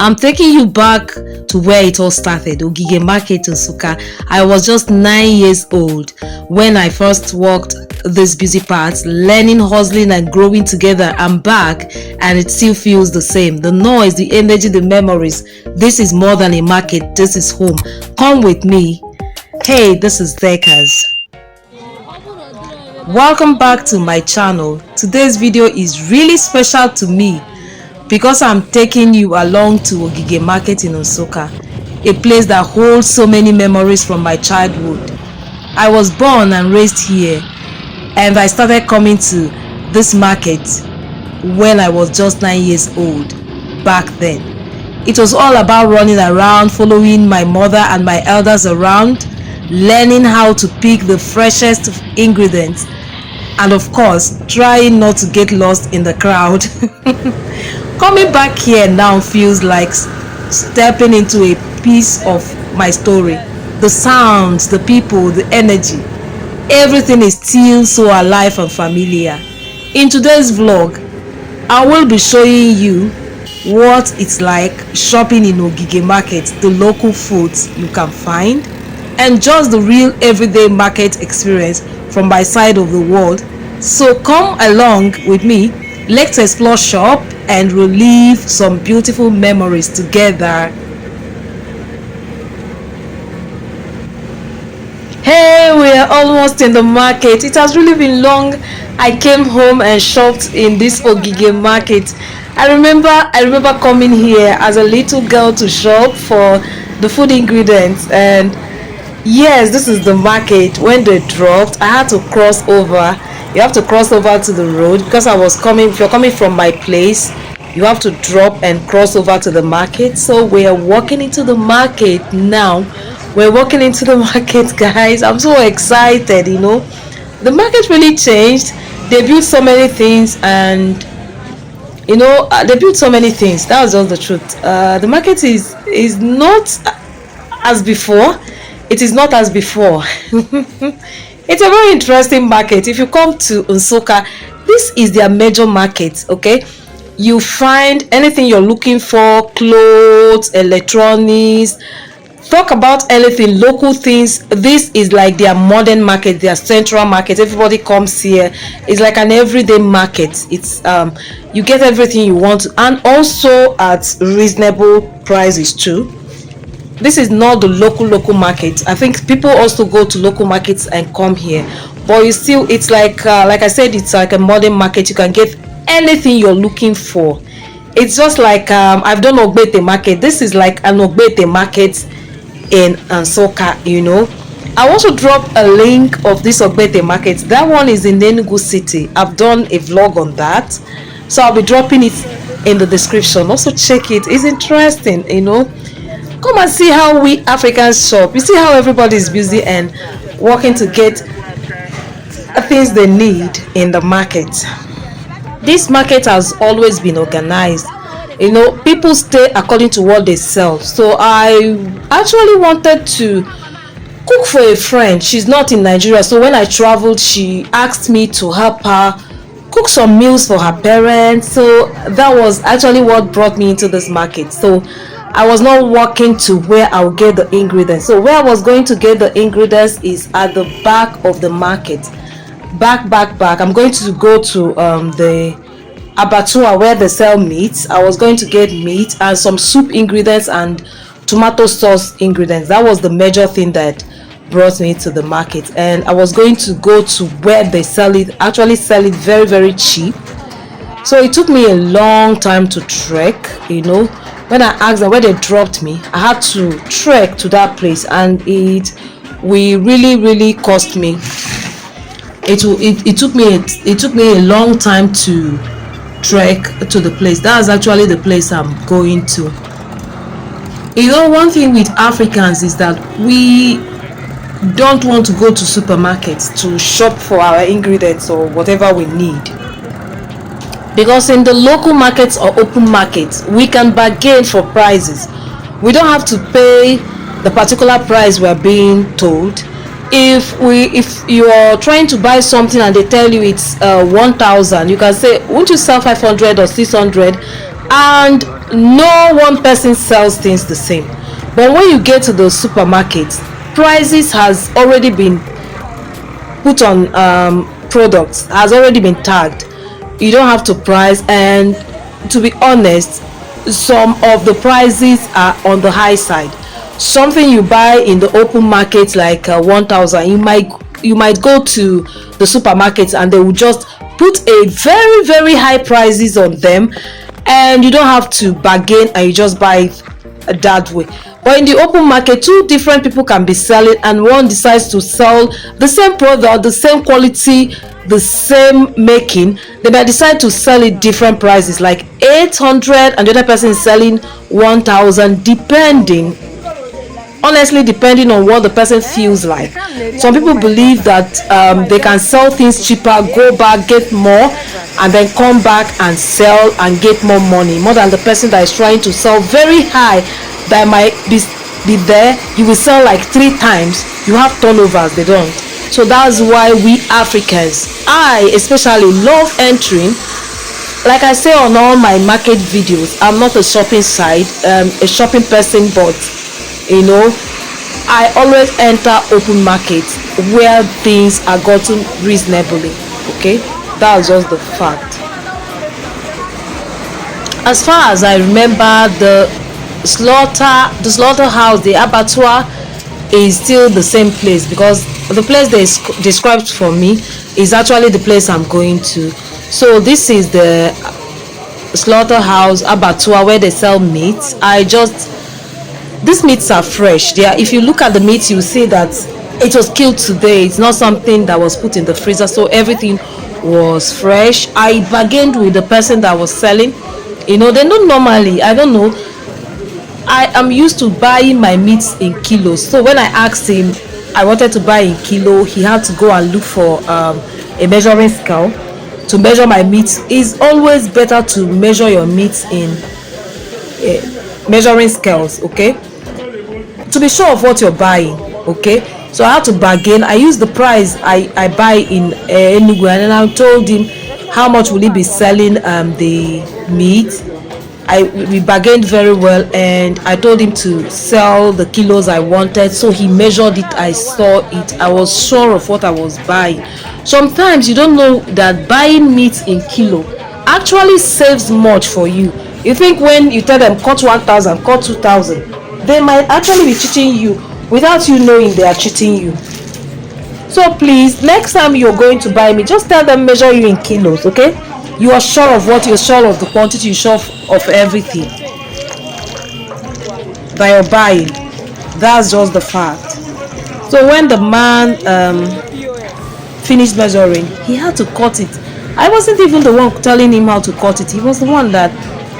I'm taking you back to where it all started, Ogige Market in Nsukka. I was just 9 years old when I first walked this busy path, learning, hustling and growing together. I'm back and it still feels the same. The noise, the energy, the memories. This is more than a market, this is home. Come with me. Hey, this is Dekas. Welcome back to my channel. Today's video is really special to me because I'm taking you along to Ogige Market in Nsukka, a place that holds so many memories from my childhood. I was born and raised here, and I started coming to this market when I was just 9 years old back then. It was all about running around, following my mother and my elders around, learning how to pick the freshest ingredients, and of course, trying not to get lost in the crowd. Coming back here now feels like stepping into a piece of my story. The sounds, the people, the energy, everything is still so alive and familiar. In today's vlog, I will be showing you what it's like shopping in Ogige Market, the local foods you can find, and just the real everyday market experience from my side of the world. So come along with me. Let's explore, shop and relive some beautiful memories together. Hey, we are almost in the market. It has really been long. I came home and shopped in this Ogige Market. I remember coming here as a little girl to shop for the food ingredients, and yes, this is the market. When they dropped, I had to cross over. You have to cross over to the road because if you're coming from my place, you have to drop and cross over to the market. So we are walking into the market now. We're walking into the market, guys. I'm so excited, The market really changed. They built so many things, and they built so many things. That was just the truth. The market is not as before. It is not as before. It's a very interesting market. If you come to Nsukka, this is their major market, okay? You find anything you're looking for, clothes, electronics, talk about anything, local things. This is like their modern market, their central market. Everybody comes here. It's like an everyday market. It's you get everything you want, and also at reasonable prices too. This is not the local market. I think people also go to local markets and come here, but it's like I said, it's like a modern market. You can get anything you're looking for. It's just like I've done Ogbete Market. This is like an Ogbete Market in Nsukka. I also dropped a link of this Ogbete Market. That one is in Enugu City. I've done a vlog on that, so I'll be dropping it in the description. Also check it. It's interesting. Come and see how we Africans shop. You see how everybody is busy and working to get things they need in the market. This market has always been organized. People stay according to what they sell. So I actually wanted to cook for a friend. She's not in Nigeria. So when I traveled, she asked me to help her cook some meals for her parents. So that was actually what brought me into this market. So I was not walking to where I'll get the ingredients. So where I was going to get the ingredients is at the back of the market. Back. I'm going to go to the abattoir where they sell meat. I was going to get meat and some soup ingredients and tomato sauce ingredients. That was the major thing that brought me to the market. And I was going to go to where they actually sell it very, very cheap. So it took me a long time to trek, When I asked them where they dropped me, I had to trek to that place, and it really cost me. It took me a long time to trek to the place. That's actually the place I'm going to. One thing with Africans is that we don't want to go to supermarkets to shop for our ingredients or whatever we need. Because in the local markets or open markets, we can bargain for prices. We don't have to pay the particular price we're being told. If you are trying to buy something and they tell you it's 1,000, you can say, won't you sell 500 or 600? And No one person sells things the same. But when you get to the supermarket, prices has already been put on, products has already been tagged. You don't have to price, and to be honest, some of the prices are on the high side. Something you buy in the open market like 1,000, you might go to the supermarket and they will just put a very very high prices on them, and you don't have to bargain, and you just buy it that way. But in the open market, two different people can be selling, and one decides to sell the same product, the same quality, the same making. They might decide to sell it different prices like 800, and the other person is selling 1,000, depending, honestly, depending on what the person feels like. Some people believe that they can sell things cheaper, go back, get more, and then come back and sell and get more than the person that is trying to sell very high, that might be there. You will sell like 3 times. You have turnovers, they don't. So that's why we Africans, I especially, love entering. Like I say on all my market videos, I'm not a shopping site, a shopping person, but I always enter open markets where things are gotten reasonably. Okay, that's just the fact. As far as I remember, the slaughterhouse, the abattoir, is still the same place, because the place they described for me is actually the place I'm going to. So this is the slaughterhouse abattoir where they sell meat. These meats are fresh. If you look at the meat, you see that it was killed today. It's not something that was put in the freezer, so everything was fresh. I bargained with the person that was selling. They don't normally, I don't know, I am used to buying my meats in kilos. So when I asked him, I wanted to buy in kilo, he had to go and look for a measuring scale to measure my meat. It's always better to measure your meat in measuring scales, okay, to be sure of what you're buying. Okay, so I had to bargain. I used the price I buy in Enugu, and then I told him how much will he be selling the meat. We bargained very well, and I told him to sell the kilos I wanted. So he measured it, I saw it, I was sure of what I was buying. Sometimes you don't know that buying meat in kilo actually saves much for you. You think when you tell them cut 1,000, cut 2,000, they might actually be cheating you without you knowing they are cheating you. So please, next time you're going to buy meat, just tell them measure you in kilos. Okay, you are sure of what you're sure of, the quantity, you're sure of everything that you're buying. That's just the fact. So when the man finished measuring, he had to cut it. I wasn't even the one telling him how to cut it. He was the one that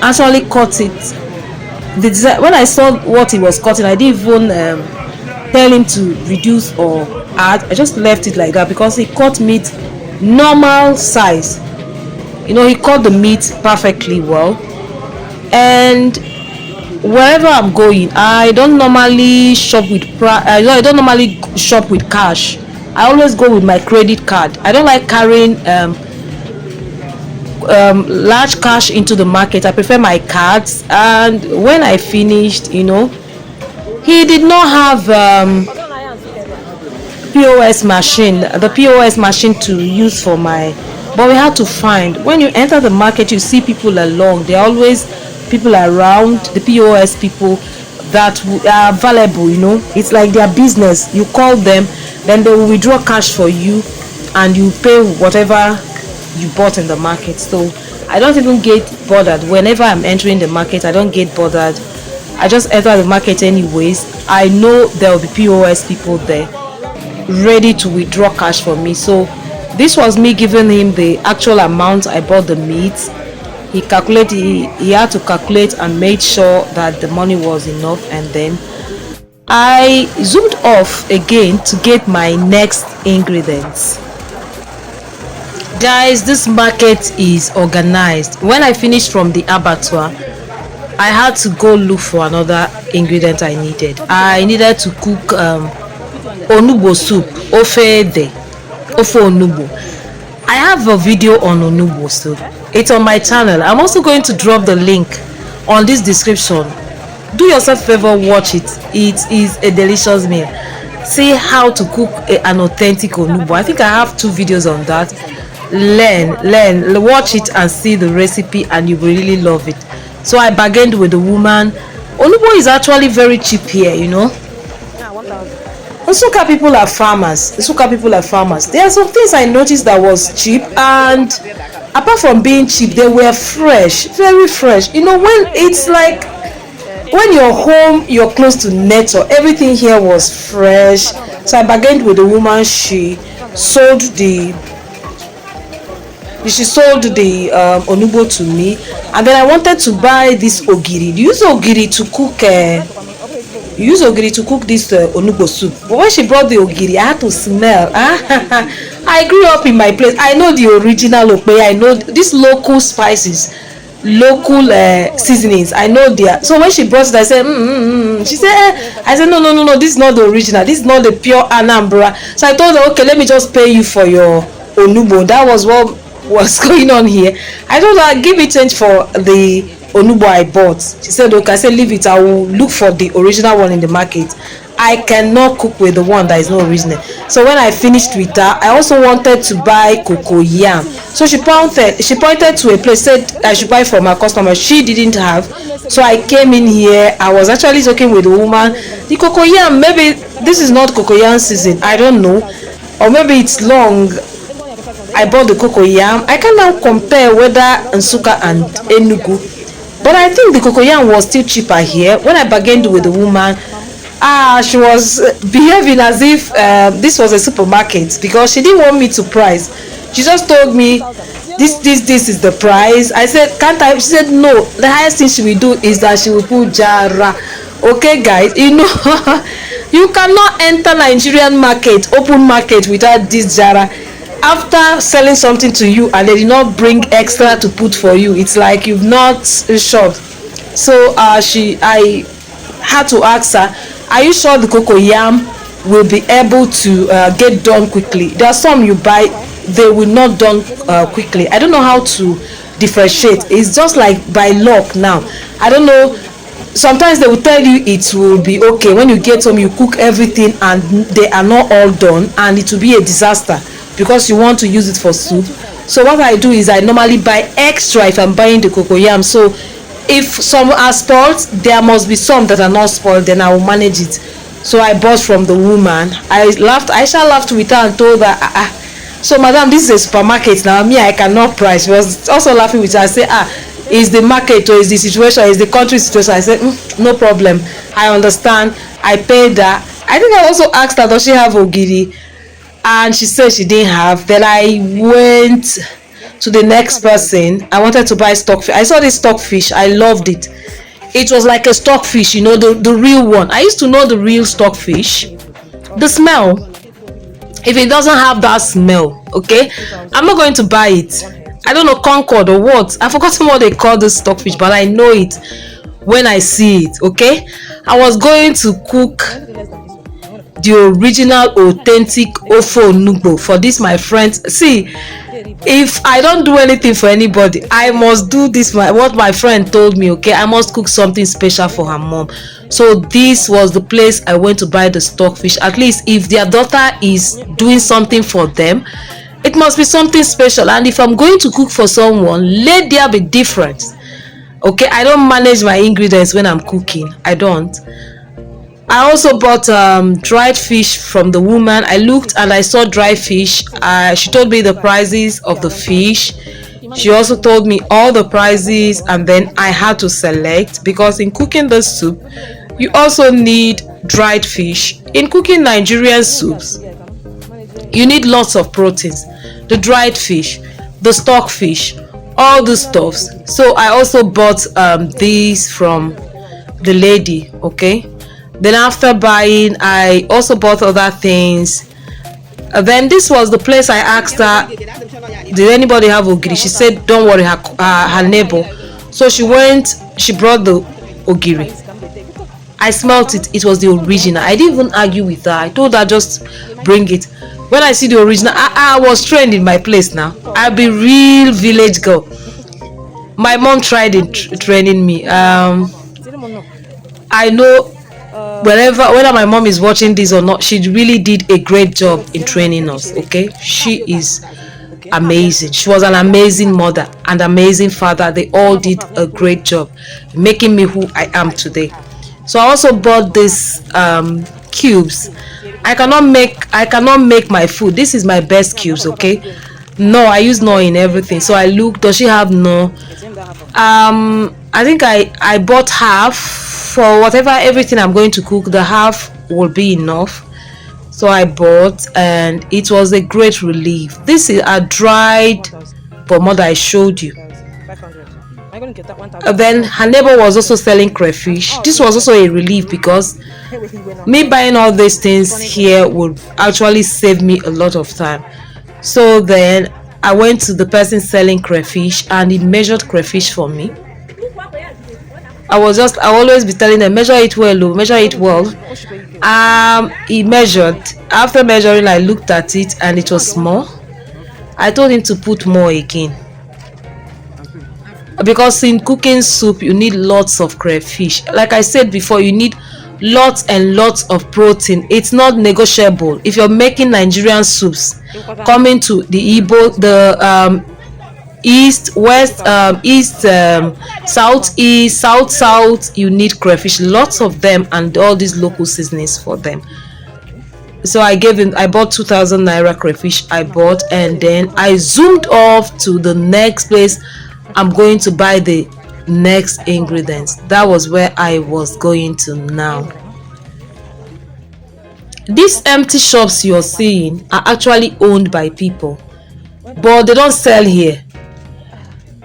actually cut it. When I saw what he was cutting, I didn't even tell him to reduce or add. I just left it like that, because he cut meat normal size. He cut the meat perfectly well. And wherever I'm going, I don't normally shop with I don't normally shop with cash. I always go with my credit card. I don't like carrying large cash into the market. I prefer my cards. And when I finished, he did not have POS machine to use for my, but we had to find. When you enter the market, you see people along. There are always people around, the POS people that are available. It's like their business. You call them, then they will withdraw cash for you, and you pay whatever you bought in the market. So I don't even get bothered. Whenever I'm entering the market, I don't get bothered. I just enter the market anyways. I know there will be POS people there ready to withdraw cash for me. So this was me giving him the actual amount I bought the meat. He had to calculate and made sure that the money was enough, and then I zoomed off again to get my next ingredients. Guys, this market is organized. When I finished from the abattoir, I had to go look for another ingredient I needed. I needed to cook onugbo soup, ofe onugbo. I have a video on onugbo soup. It's on my channel. I'm also going to drop the link on this description. Do yourself a favor, watch it. It is a delicious meal. See how to cook an authentic onugbo. I think I have 2 videos on that. Learn, watch it and see the recipe, and you will really love it. So I bargained with the woman. Onugbo is actually very cheap here, you know. Nsukka people are farmers. Nsukka people are farmers. There are some things I noticed that was cheap, and apart from being cheap, they were fresh, very fresh. You know, when it's like when you're home, you're close to nature. Everything here was fresh. So I bargained with the woman. She sold the onugbo to me, and then I wanted to buy this ogiri. You use ogiri to cook. This onugbo soup. But when she brought the ogiri, I had to smell. I grew up in my place. I know the original okpe. I know these local spices, local seasonings. I know their. So when she brought it, I said, She said, I said, no. This is not the original. This is not the pure Anambra. So I told her, okay, let me just pay you for your onugbo. That was what was going on here. I told her, give me change for the onugbo I bought. She said, okay. I said, leave it. I will look for the original one in the market. I cannot cook with the one that is not original. So when I finished with her, I also wanted to buy cocoyam. So she pointed to a place, said I should buy from her customer. She didn't have. So I came in here. I was actually talking with the woman. The cocoyam, maybe this is not cocoyam season. I don't know. Or maybe it's long. I bought the cocoyam. I can now compare whether Nsukka and Enugu. But I think the cocoyam was still cheaper here. When I bargained with the woman, she was behaving as if this was a supermarket, because she didn't want me to price. She just told me this is the price. I said, can't I? She said no. The highest thing she will do is that she will put jara. Okay, guys, you know, you cannot enter Nigerian market, open market, without this jara. After selling something to you and they did not bring extra to put for you, it's like you've not shopped. So I had to ask her, are you sure the cocoyam will be able to get done quickly? There are some you buy, they will not done quickly. I don't know how to differentiate. It's just like by luck now. I don't know. Sometimes they will tell you it will be okay. When you get home, you cook everything and they are not all done, and it will be a disaster because you want to use it for soup. So what I do is I normally buy extra if I'm buying the cocoyam. So if some are spoiled, there must be some that are not spoiled, then I will manage it. So I bought from the woman. I laughed with her and told her, so madam, this is a supermarket now, me I cannot price. She was also laughing with her. I say, is the market or is the situation, is the country situation? I said, no problem, I understand. I paid her. I think I also asked her, does she have ogiri? And she said she didn't have. Then I went to the next person. I wanted to buy stockfish. I saw this stockfish. I loved it. It was like a stockfish, you know, the real one. I used to know the real stockfish. The smell, if it doesn't have that smell, okay, I'm not going to buy it. I don't know, Concord or what. I've forgotten what they call this stockfish, but I know it when I see it, okay. I was going to cook the original authentic ofo onugbo for this my friends. See, if I don't do anything for anybody, I must do this, what my friend told me, okay. I must cook something special for her mom. So this was the place I went to buy the stockfish. At least if their daughter is doing something for them, it must be something special. And if I'm going to cook for someone, let there be different, okay. I don't manage my ingredients when I'm cooking. I don't. I also bought dried fish from the woman. I looked and I saw dry fish. She told me the prices of the fish. She also told me all the prices, and then I had to select, because in cooking the soup you also need dried fish. In cooking Nigerian soups, you need lots of proteins. The dried fish, the stockfish, all the stuffs. So I also bought these from the lady, okay. Then after buying, I also bought other things. Then this was the place I asked her, did anybody have ogiri? She said, don't worry, her neighbor. So she went, she brought the ogiri. I smelt it. It was the original. I didn't even argue with her. I told her, just bring it. When I see the original, I was trained in my place now. I'll be real village girl. My mom tried in training me. I know whether my mom is watching this or not, she really did a great job in training us. Okay, she is amazing. She was an amazing mother and amazing father. They all did a great job making me who I am today. So I also bought this cubes. I cannot make my food. This is my best cubes. Okay, no, I use no in everything. So I look, does she have no? I think I bought half for whatever everything I'm going to cook. The half will be enough. So I bought, and it was a great relief. This is a dried pomode I showed you. Then her neighbor was also selling crayfish. This was also a relief because me buying all these things here would actually save me a lot of time. So then I went to the person selling crayfish, and he measured crayfish for me. I always be telling them, measure it well, oh, measure it well. He measured. After measuring, I looked at it and it was small. I told him to put more again, because in cooking soup you need lots of crayfish. Like I said before, you need lots and lots of protein. It's not negotiable. If you're making Nigerian soups, coming to the Igbo, the east, west, east, south east, south, you need crayfish, lots of them, and all these local seasonings for them. So I bought 2,000 naira crayfish I bought, and then I zoomed off to the next place. I'm going to buy the next ingredients. That was where I was going to now. These empty shops you're seeing are actually owned by people, but they don't sell here.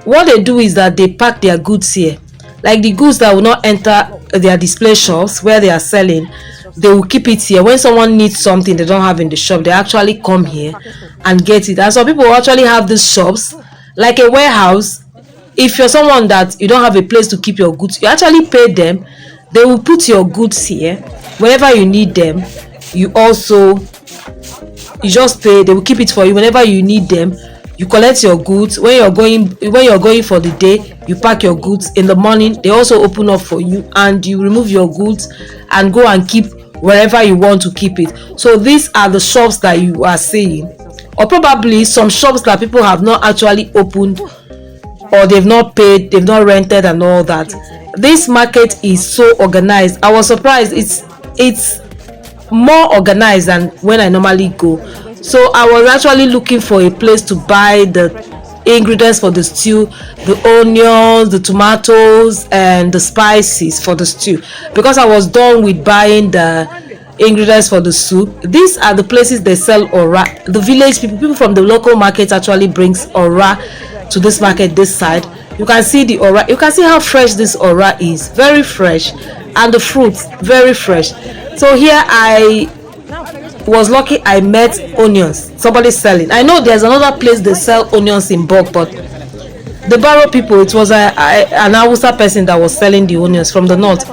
What they do is that they pack their goods here. Like the goods that will not enter their display shops where they are selling, they will keep it here. When someone needs something they don't have in the shop, they actually come here and get it. And some people actually have these shops like a warehouse. If you're someone that you don't have a place to keep your goods, you actually pay them. They will put your goods here whenever you need them. You just pay. They will keep it for you whenever you need them. You collect your goods when you're going for the day. You pack your goods in the morning. They also open up for you, and you remove your goods and go and keep wherever you want to keep it. So these are the shops that you are seeing, or probably some shops that people have not actually opened, or they've not paid, they've not rented and all that. This market is so organized. I was surprised. It's more organized than when I normally go. So I was actually looking for a place to buy the ingredients for the stew, the onions, the tomatoes, and the spices for the stew, because I was done with buying the ingredients for the soup. These are the places they sell ora. The village people from the local market actually brings ora to this market this side. You can see the ora. You can see how fresh this ora is. Very fresh. And the fruits, very fresh. So here I was lucky I met onions. Somebody selling. I know there's another place they sell onions in bulk, but the Barrow people, it was an Hausa person that was selling the onions from the north.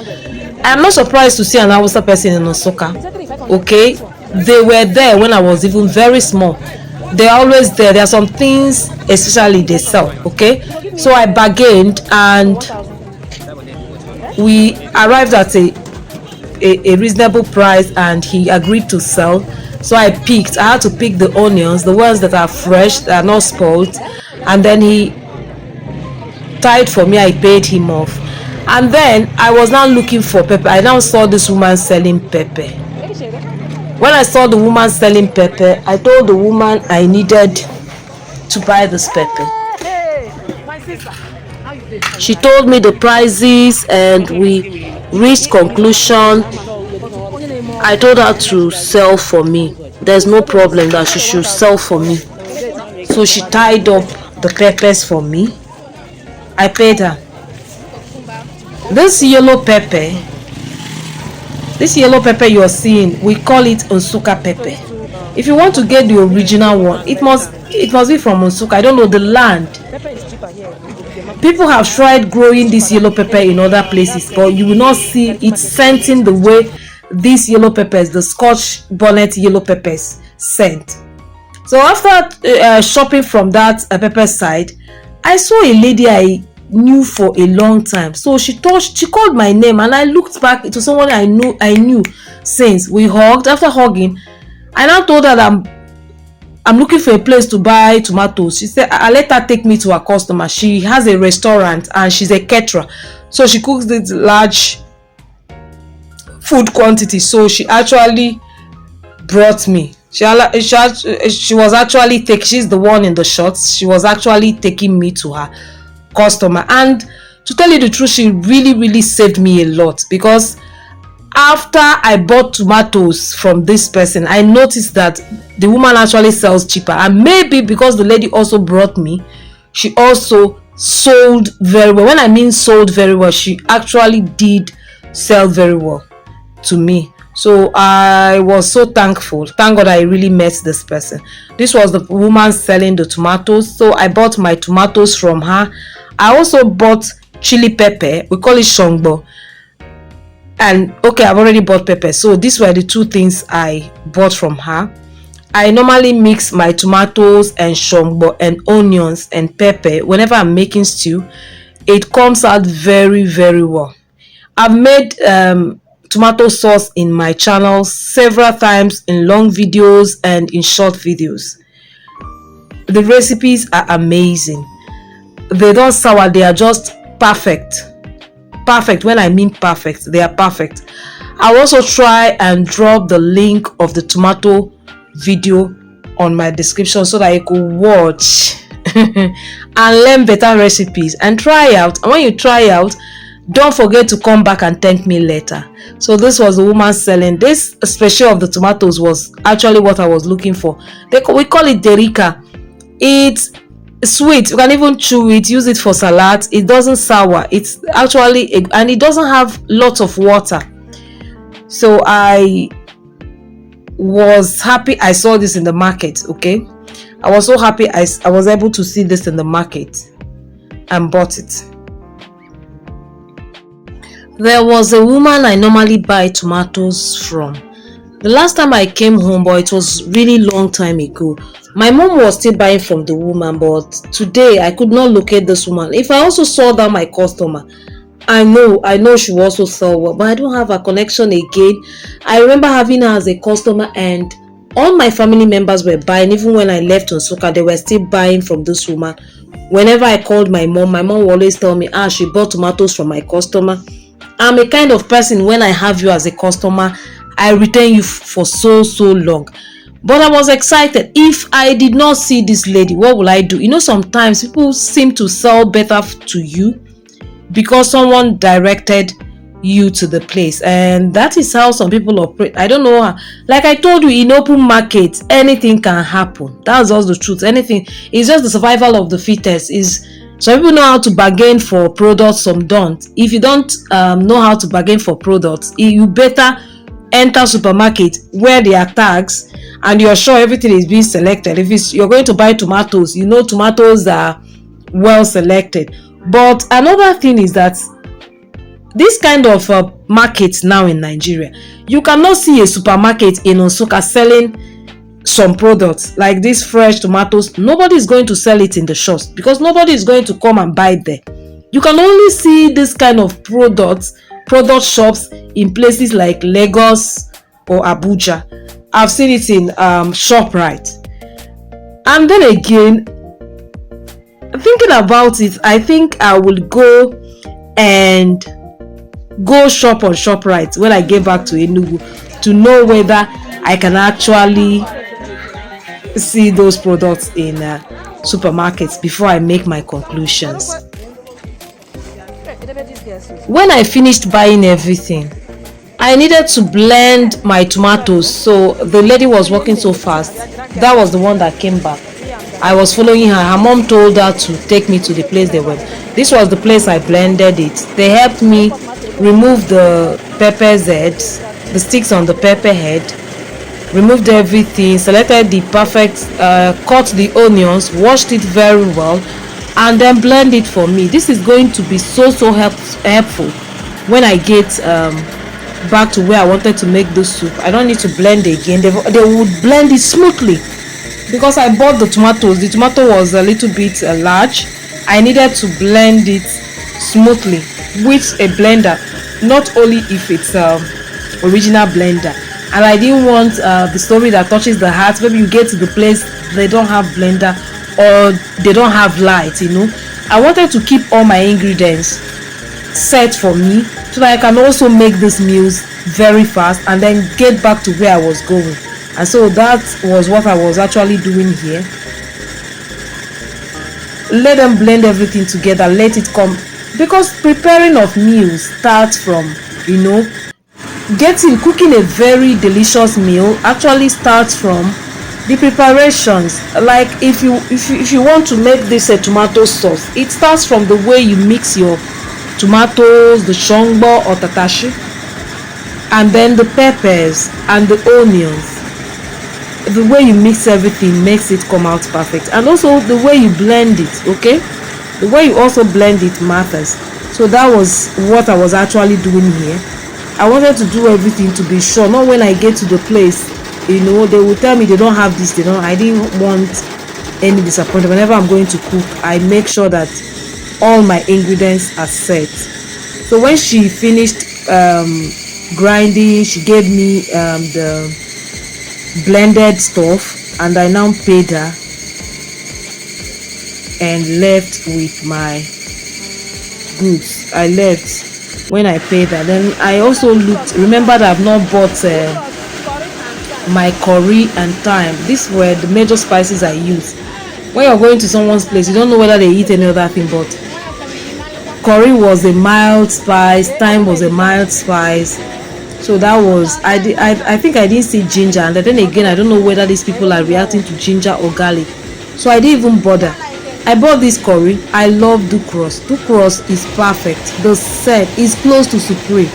I'm not surprised to see an Hausa person in Nsukka. Okay, they were there when I was even very small. They're always there. There are some things especially they sell. Okay, so I bargained and we arrived at a reasonable price, and he agreed to sell. So I had to pick the onions, the ones that are fresh, that are not spoiled, and then he tied for me. I paid him off, and then I was now looking for pepper. I now saw this woman selling pepper. When I saw the woman selling pepper, I told the woman I needed to buy this pepper. She told me the prices and we reached conclusion. I told her to sell for me. There's no problem that she should sell for me. So she tied up the peppers for me. I paid her. This yellow pepper you're seeing, we call it Nsukka pepper. If you want to get the original one, it must be from Nsukka. I don't know the land. People have tried growing this yellow pepper in other places, but you will not see it scenting the way these yellow peppers, the Scotch bonnet yellow peppers, scent. So after shopping from that pepper side, I saw a lady knew for a long time. So she called my name, and I looked back. It was someone I knew since. We hugged. After hugging, I now told her that I'm looking for a place to buy tomatoes. She said I let her take me to her customer. She has a restaurant and she's a caterer, so she cooks this large food quantity. So she actually brought me. She was actually she's the one in the shots. She was actually taking me to her customer, and to tell you the truth, she really saved me a lot, because after I bought tomatoes from this person, I noticed that the woman actually sells cheaper, and maybe because the lady also brought me, she also sold very well. When I mean sold very well, she actually did sell very well to me. So I was so thankful. Thank God I really met this person. This was the woman selling the tomatoes. So I bought my tomatoes from her. I also bought chili pepper. We call it shongbo. And okay, I've already bought pepper. So these were the two things I bought from her. I normally mix my tomatoes and shongbo and onions and pepper whenever I'm making stew. It comes out very well. I've made tomato sauce in my channel several times, in long videos and in short videos. The recipes are amazing. They don't sour, they are just perfect. When I mean perfect, they are perfect. I'll also try and drop the link of the tomato video on my description so that you could watch and learn better recipes and try out. And when you try out, don't forget to come back and thank me later. So this was the woman selling. This special of the tomatoes was actually what I was looking for. We call it derika. It's sweet. You can even chew it, use it for salad. It doesn't sour. It's actually, and it doesn't have lots of water. So I was happy I saw this in the market. Okay, I was so happy I was able to see this in the market and bought it. There was a woman I normally buy tomatoes from. The last time I came home, but it was really long time ago, my mom was still buying from the woman, but today I could not locate this woman. If I also saw that my customer, I know she will also sell well, but I don't have a connection again. I remember having her as a customer, and all my family members were buying. Even when I left Nsukka, they were still buying from this woman. Whenever I called my mom will always tell me, she bought tomatoes from my customer. I'm a kind of person, when I have you as a customer, I retain you for so long. But I was excited. If I did not see this lady, what will I do? You know, sometimes people seem to sell better to you because someone directed you to the place, and that is how some people operate. I don't know how. Like I told you, in open market, anything can happen. That's just the truth. Anything. It's just the survival of the fittest. Some people know how to bargain for products, some don't. If you don't know how to bargain for products, you better enter supermarket where there are tags and you're sure everything is being selected. If you're going to buy tomatoes, you know tomatoes are well selected. But another thing is that this kind of market now in Nigeria, you cannot see a supermarket in Nsukka selling some products like these fresh tomatoes. Nobody is going to sell it in the shops because nobody is going to come and buy there. You can only see this kind of product shops in places like Lagos or Abuja. I've seen it in ShopRite. And then again, thinking about it, I think I will go shop on ShopRite when I get back to Enugu to know whether I can actually see those products in supermarkets before I make my conclusions. When I finished buying everything, I needed to blend my tomatoes. So the lady was working so fast. That was the one that came back. I was following her. Her mom told her to take me to the place they were. This was the place I blended it. They helped me remove the pepper's heads, the sticks on the pepper head, removed everything, selected the perfect, cut the onions, washed it very well, and then blend it for me. This is going to be so helpful when I get back to where I wanted to make the soup. I don't need to blend again. They would blend it smoothly because I bought the tomatoes. The tomato was a little bit large, I needed to blend it smoothly with a blender, not only if it's original blender. And I didn't want the story that touches the heart. Maybe you get to the place they don't have blender or they don't have light, you know. I wanted to keep all my ingredients set for me so that I can also make these meals very fast and then get back to where I was going. And so that was what I was actually doing here. Let them blend everything together, let it come, because preparing of meals starts from, you know, cooking a very delicious meal actually starts from the preparations. Like if you want to make this a tomato sauce, it starts from the way you mix your tomatoes, the shongbo or tatashi, and then the peppers and the onions. The way you mix everything makes it come out perfect, and also the way you blend it. Okay, the way you also blend it matters. So that was what I was actually doing here. I wanted to do everything to be sure, not when I get to the place, you know, they will tell me they don't have this, they don't. I didn't want any disappointment. Whenever I'm going to cook, I make sure that all my ingredients are set. So when she finished grinding, she gave me the blended stuff, and I now paid her and left with my goods. I left when I paid her. Then I also remember that I've not bought my curry and thyme. These were the major spices I use. When you're going to someone's place, you don't know whether they eat any other thing, but curry was a mild spice, thyme was a mild spice. So that was, I think I didn't see ginger, and then again I don't know whether these people are reacting to ginger or garlic, so I didn't even bother. I bought this curry. I love Ducros. Ducros is perfect. The set is close to Supreme.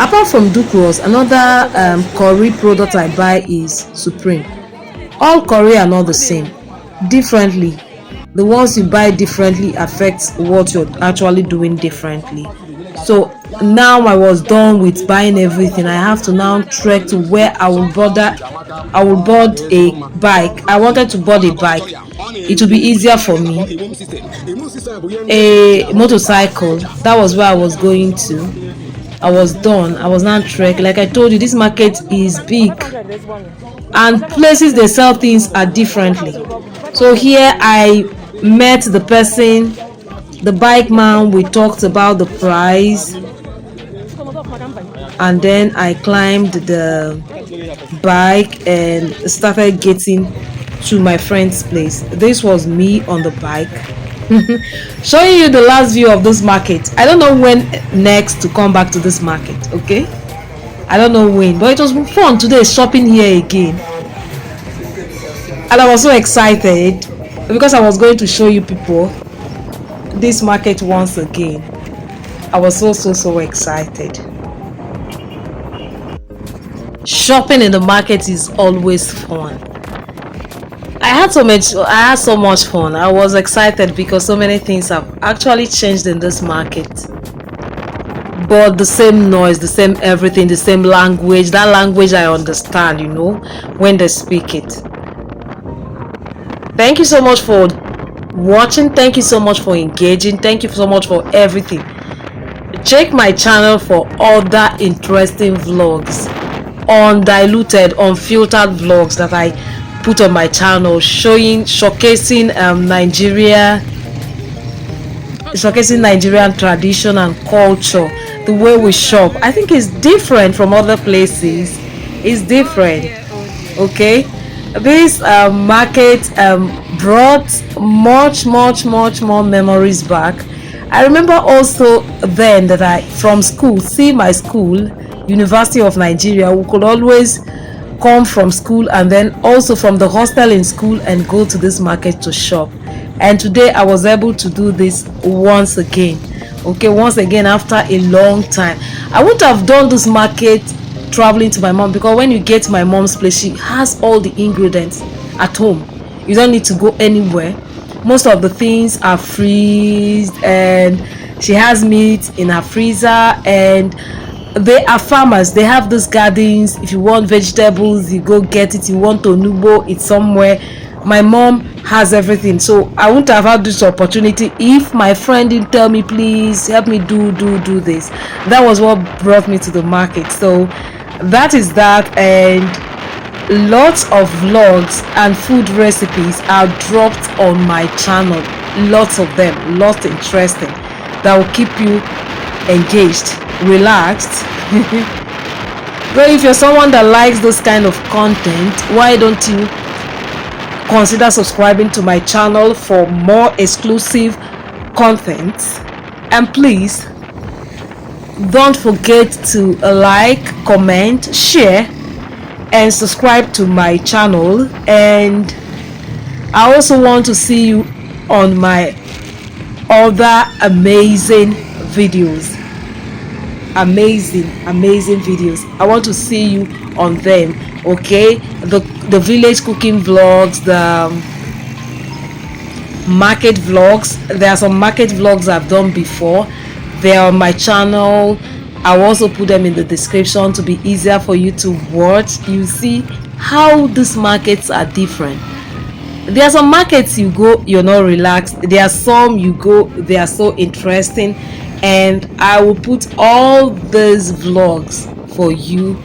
Apart from Ducros, another curry product I buy is Supreme. All curry are not the same. Differently, the ones you buy differently affects what you're actually doing differently. So now I was done with buying everything. I have to now trek to where I will board a bike. I wanted to board a bike. It will be easier for me. A motorcycle. That was where I was going to. I was done. I was now trek. Like I told you, this market is big, and places they sell things are differently. So here I met the person, the bike man. We talked about the price, and then I climbed the bike and started getting to my friend's place. This was me on the bike. Showing you the last view of this market. I don't know when next to come back to this market. Okay, I don't know when, but it was fun today shopping here again, and I was so excited because I was going to show you people this market once again. I was so excited. Shopping in the market is always fun. I had so much fun. I was excited because so many things have actually changed in this market. But the same noise, the same everything, the same language. That language I understand, you know, when they speak it. Thank you so much for watching. Thank you so much for engaging. Thank you so much for everything. Check my channel for other interesting vlogs, undiluted, unfiltered vlogs that I put on my channel, showcasing Nigerian tradition and culture. The way we shop, I think, is different from other places. It's different. Okay, this market brought much more memories back. I remember also then that I, from school, see my school, University of Nigeria, we could always come from school and then also from the hostel in school and go to this market to shop. And today I was able to do this once again. Okay, once again after a long time. I wouldn't have done this market traveling to my mom, because when you get to my mom's place, she has all the ingredients at home. You don't need to go anywhere. Most of the things are freezed, and she has meat in her freezer, and they are farmers. They have these gardens. If you want vegetables, you go get it. You want onubo, it's somewhere. My mom has everything, so I wouldn't have had this opportunity if my friend didn't tell me, please help me do this. That was what brought me to the market. So that is that. And lots of vlogs and food recipes are dropped on my channel, lots of them, lots interesting, that will keep you engaged, relaxed. But if you're someone that likes this kind of content, why don't you consider subscribing to my channel for more exclusive content? And please don't forget to like, comment, share, and subscribe to my channel. And I also want to see you on my other amazing videos. Amazing videos. I want to see you on them. Okay, the village cooking vlogs, the market vlogs. There are some market vlogs I've done before. They are on my channel. I'll also put them in the description to be easier for you to watch. You see how these markets are different. There are some markets you go, you're not relaxed. There are some you go, they are so interesting. And I will put all these vlogs for you,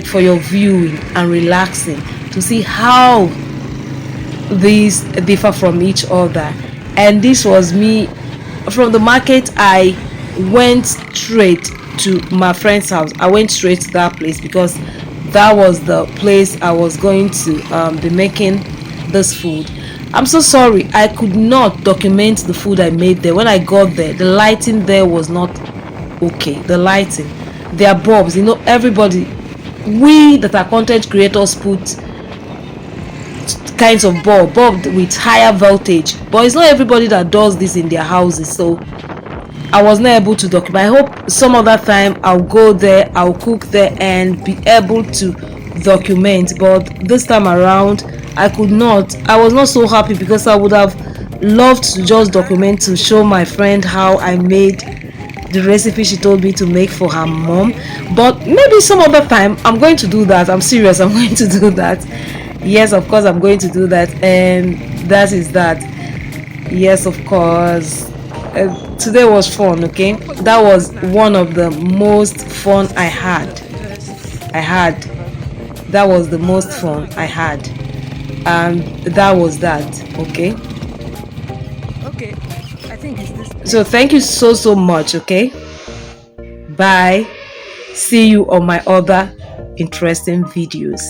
for your viewing and relaxing, to see how these differ from each other. And this was me from the market. I went straight to my friend's house. I went straight to that place because that was the place I was going to be making this food. I'm so sorry I could not document the food I made there. When I got there, the lighting there was not okay. The lighting, there are bulbs, you know, everybody, we that are content creators put kinds of bulb with higher voltage, but it's not everybody that does this in their houses. So I was not able to document. I hope some other time I'll go there, I'll cook there and be able to document. But this time around I could not. I was not so happy because I would have loved to just document, to show my friend how I made the recipe she told me to make for her mom. But maybe some other time I'm going to do that. I'm serious, I'm going to do that. Yes, of course I'm going to do that. And that is that. Yes, of course. Today was fun. Okay, that was one of the most fun I had. That was the most fun I had. And that was that. Okay, I think it's this. So thank you so much. Okay, bye. See you on my other interesting videos.